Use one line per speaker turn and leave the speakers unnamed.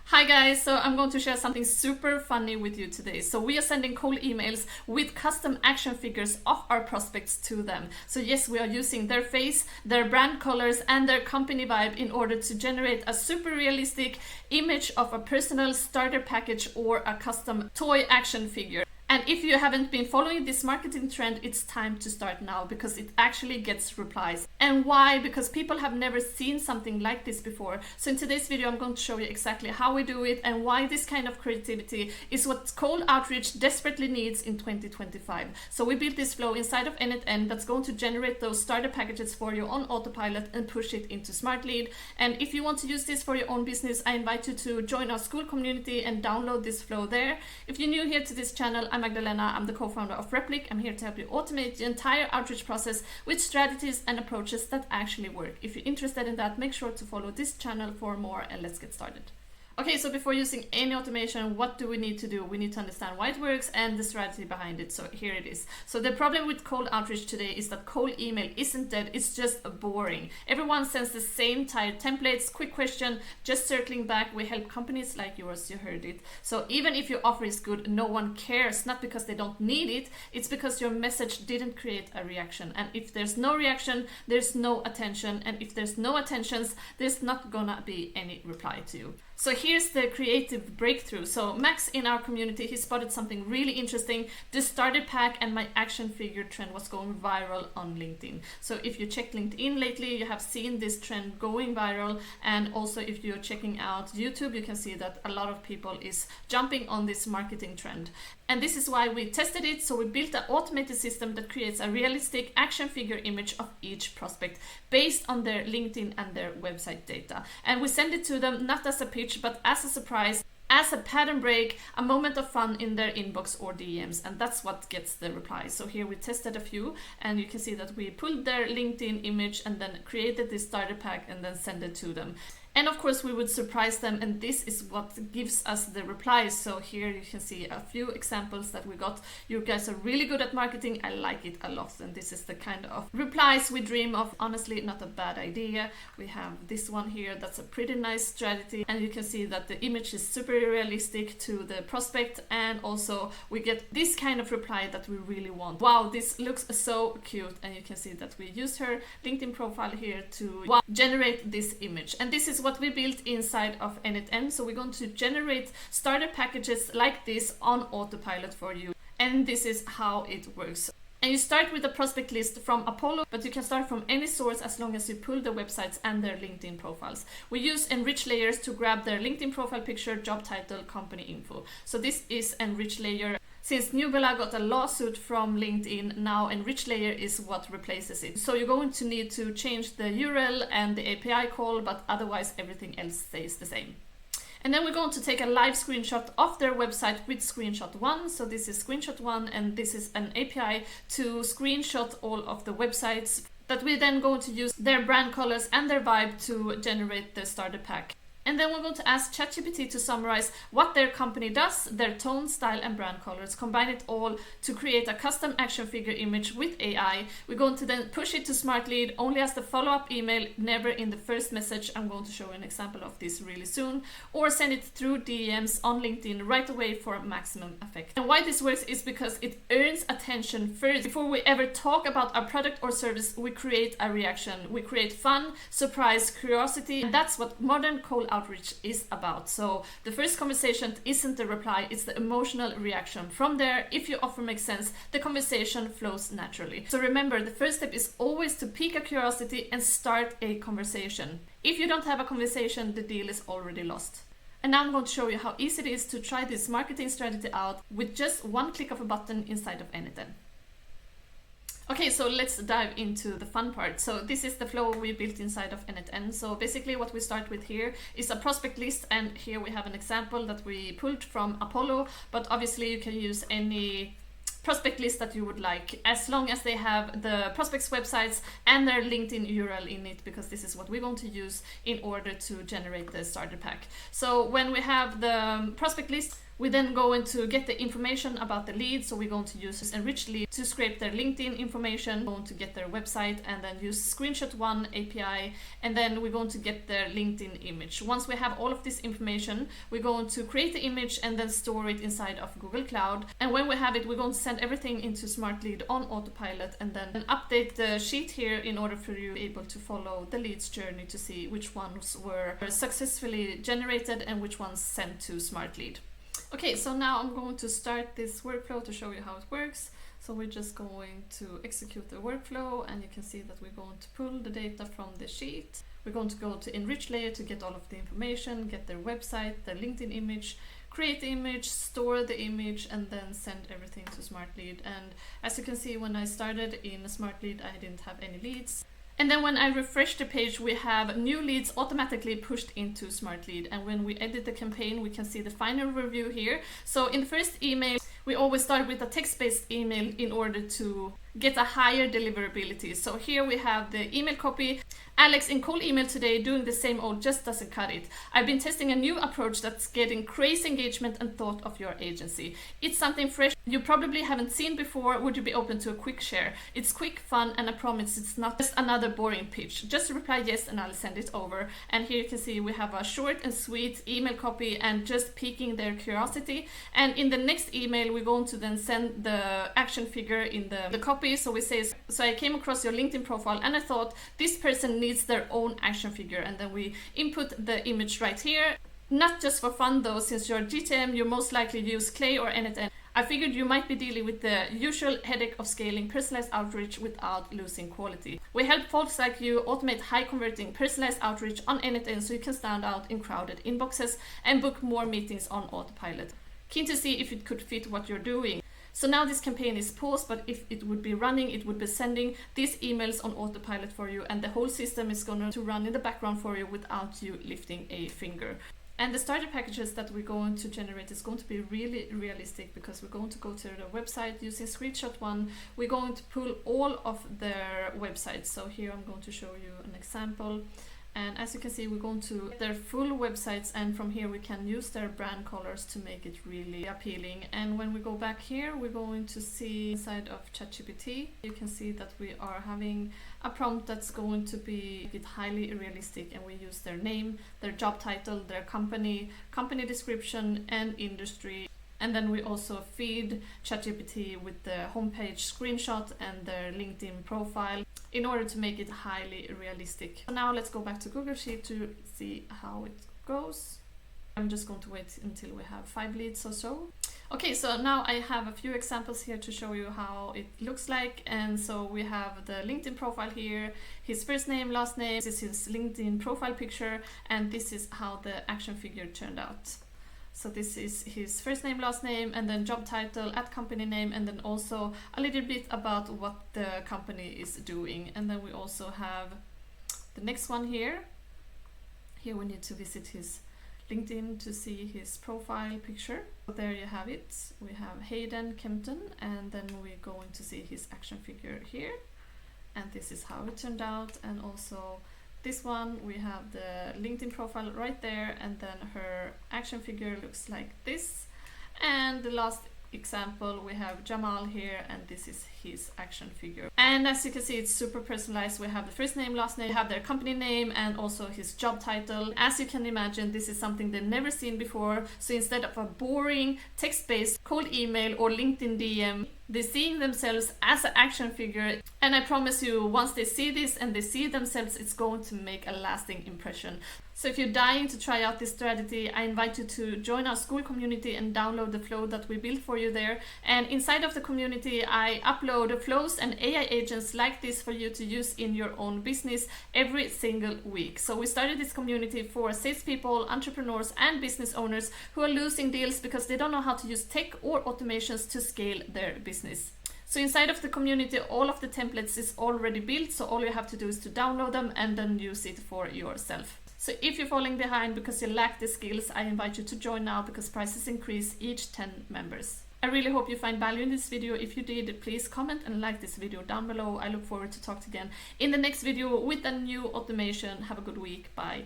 Hi guys, so I'm going to share something super funny with you today. So we are sending cold emails with custom action figures of our prospects to them. So yes, we are using their face, their brand colors and their company vibe in order to generate a super realistic image of a personal starter package or a custom toy action figure. And if you haven't been following this marketing trend, it's time to start now because it actually gets replies. And why? Because people have never seen something like this before. So in today's video, I'm going to show you exactly how we do it and why this kind of creativity is what cold outreach desperately needs in 2025. So we built this flow inside of N8N that's going to generate those starter packages for you on autopilot and push it into Smart Lead. And if you want to use this for your own business, I invite you to join our school community and download this flow there. If you're new here to this channel, I'm Magdalena. I'm the co-founder of Replies. I'm here to help you automate the entire outreach process with strategies and approaches that actually work. If you're interested in that, make sure to follow this channel for more, and let's get started. Okay, so before using any automation, what do we need to do? We need to understand why it works and the strategy behind it. So here it is. So the problem with cold outreach today is that cold email isn't dead, it's just boring. Everyone sends the same tired templates. Quick question, just circling back, we help companies like yours, you heard it. So even if your offer is good, no one cares, not because they don't need it, it's because your message didn't create a reaction. And if there's no reaction, there's no attention. And if there's no attentions, there's not gonna be any reply to you. So here's the creative breakthrough. So Max in our community, he spotted something really interesting. The starter pack and my action figure trend was going viral on LinkedIn. So if you checked LinkedIn lately, you have seen this trend going viral. And also if you're checking out YouTube, you can see that a lot of people is jumping on this marketing trend. And this is why we tested it. So we built an automated system that creates a realistic action figure image of each prospect based on their LinkedIn and their website data. And we send it to them not as a pitch, but as a surprise, as a pattern break, a moment of fun in their inbox or DMs, and that's what gets the reply. So here we tested a few, and you can see that we pulled their LinkedIn image and then created this starter pack and then send it to them. And of course we would surprise them, and this is what gives us the replies. So here you can see a few examples that we got. You guys are really good at marketing. I like it a lot, and this is the kind of replies we dream of. Honestly, not a bad idea. We have this one here, that's a pretty nice strategy, and you can see that the image is super realistic to the prospect, and also we get this kind of reply that we really want. Wow, this looks so cute, and you can see that we used her LinkedIn profile here to generate this image. And this is what we built inside of N8N. So we're going to generate starter packages like this on autopilot for you. And this is how it works. And you start with a prospect list from Apollo, but you can start from any source as long as you pull the websites and their LinkedIn profiles. We use enrich layers to grab their LinkedIn profile picture, job title, company info. So this is enrich layer. Since Nubela got a lawsuit from LinkedIn, now enrich layer is what replaces it. So you're going to need to change the URL and the API call, but otherwise everything else stays the same. And then we're going to take a live screenshot of their website with screenshot 1. So this is screenshot 1, and this is an API to screenshot all of the websites that we're then going to use their brand colors and their vibe to generate the starter pack. And then we're going to ask ChatGPT to summarize what their company does, their tone, style, and brand colors, combine it all to create a custom action figure image with AI. We're going to then push it to Smart Lead only as the follow-up email, never in the first message. I'm going to show you an example of this really soon. Or send it through DMs on LinkedIn right away for maximum effect. And why this works is because it earns attention first. Before we ever talk about our product or service, we create a reaction. We create fun, surprise, curiosity. And that's what modern cold outreach is about. So the first conversation isn't the reply, it's the emotional reaction. From there, if your offer makes sense, the conversation flows naturally. So remember, the first step is always to pique a curiosity and start a conversation. If you don't have a conversation, the deal is already lost. And now I'm going to show you how easy it is to try this marketing strategy out with just one click of a button inside of N8N. Okay, so let's dive into the fun part. So this is the flow we built inside of N8N. So basically what we start with here is a prospect list, and here we have an example that we pulled from Apollo, but obviously you can use any prospect list that you would like, as long as they have the prospects websites and their LinkedIn URL in it, because this is what we want to use in order to generate the starter pack. So when we have the prospect list, We then go into get the information about the lead, so we're going to use enriched lead to scrape their LinkedIn information. We're going to get their website and then use screenshot one API, and then we're going to get their LinkedIn image. Once we have all of this information, we're going to create the image and then store it inside of Google Cloud. And when we have it, we're going to send everything into Smart Lead on autopilot and then update the sheet here in order for you to be able to follow the leads journey to see which ones were successfully generated and which ones sent to Smart Lead. Okay, so now I'm going to start this workflow to show you how it works. So we're just going to execute the workflow, and you can see that we're going to pull the data from the sheet. We're going to go to enrich layer to get all of the information, get their website, their LinkedIn image, create the image, store the image, and then send everything to Smart Lead. And as you can see, when I started in Smart Lead, I didn't have any leads. And then when I refresh the page, we have new leads automatically pushed into Smart Lead. And when we edit the campaign, we can see the final review here. So in the first email, we always start with a text-based email in order to get a higher deliverability. So here we have the email copy. Alex, in cold email today, doing the same old just doesn't cut it. I've been testing a new approach that's getting crazy engagement and thought of your agency. It's something fresh you probably haven't seen before. Would you be open to a quick share? It's quick, fun, and I promise it's not just another boring pitch. Just reply yes and I'll send it over. And here you can see we have a short and sweet email copy and just piquing their curiosity. And in the next email, we're going to then send the action figure in the copy. So we say, so I came across your LinkedIn profile and I thought this person needs their own action figure, and then we input the image right here. Not just for fun though, since you're GTM, you most likely use Clay or anything. I figured you might be dealing with the usual headache of scaling personalized outreach without losing quality. We help folks like you automate high converting personalized outreach on anything so you can stand out in crowded inboxes and book more meetings on autopilot. Keen to see if it could fit what you're doing. So now this campaign is paused, but if it would be running, it would be sending these emails on autopilot for you, and the whole system is going to run in the background for you without you lifting a finger. And the starter packages that we're going to generate is going to be really realistic, because we're going to go to their website using screenshot one. We're going to pull all of their websites. So here I'm going to show you an example. And as you can see, we're going to their full websites, and from here we can use their brand colors to make it really appealing. And when we go back here, we're going to see inside of ChatGPT, you can see that we are having a prompt that's going to be highly realistic, and we use their name, their job title, their company description, and industry. And then we also feed ChatGPT with the homepage screenshot and their LinkedIn profile in order to make it highly realistic. So now let's go back to Google Sheet to see how it goes. I'm just going to wait until we have 5 leads or so. Okay, so now I have a few examples here to show you how it looks like. And so we have the LinkedIn profile here, his first name, last name, this is his LinkedIn profile picture, and this is how the action figure turned out. So this is his first name, last name, and then job title, company name, and then also a little bit about what the company is doing. And then we also have the next one here. Here we need to visit his LinkedIn to see his profile picture. So there you have it. We have Hayden Kempton, and then we're going to see his action figure here. And this is how it turned out. And also this one, we have the LinkedIn profile right there, and then her action figure looks like this. And the last example, we have Jamal here, and this is his action figure. And as you can see, it's super personalized. We have the first name, last name, we have their company name, and also his job title. As you can imagine, this is something they've never seen before. So instead of a boring text-based cold email or LinkedIn DM, they're seeing themselves as an action figure. And I promise you, once they see this and they see themselves, it's going to make a lasting impression. So if you're dying to try out this strategy, I invite you to join our school community and download the flow that we built for you there. And inside of the community, I upload flows and AI agents like this for you to use in your own business every single week. So we started this community for salespeople, entrepreneurs, and business owners who are losing deals because they don't know how to use tech or automations to scale their business. So inside of the community, all of the templates is already built, so all you have to do is to download them and then use it for yourself. So if you're falling behind because you lack the skills, I invite you to join now, because prices increase each 10 members. I really hope you find value in this video. If you did, please comment and like this video down below. I look forward to talk again in the next video with a new automation. Have a good week. Bye.